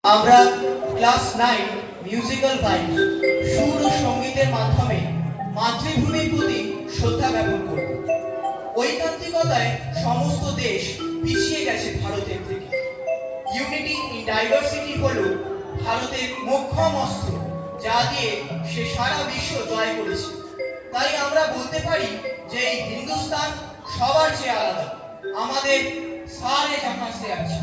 আমরা class 9 musical vibes সুর ও সঙ্গীতের মাধ্যমে মাতৃভূমির প্রতি শ্রদ্ধা জ্ঞাপন করব। ঐকান্তিকতায় সমস্ত দেশ পিছিয়ে গেছে ভারতের থেকে। ইউনিটি ইন ডাইভার্সিটি হলো ভারতের মোক্ষম অস্ত্র, যা দিয়ে সে সারা বিশ্ব জয় করেছে। তাই আমরা বলতে পারি যে এই হিন্দুস্তান সবার চেয়ে আলাদা, আমাদের সারে জাহাঁ সে আছে।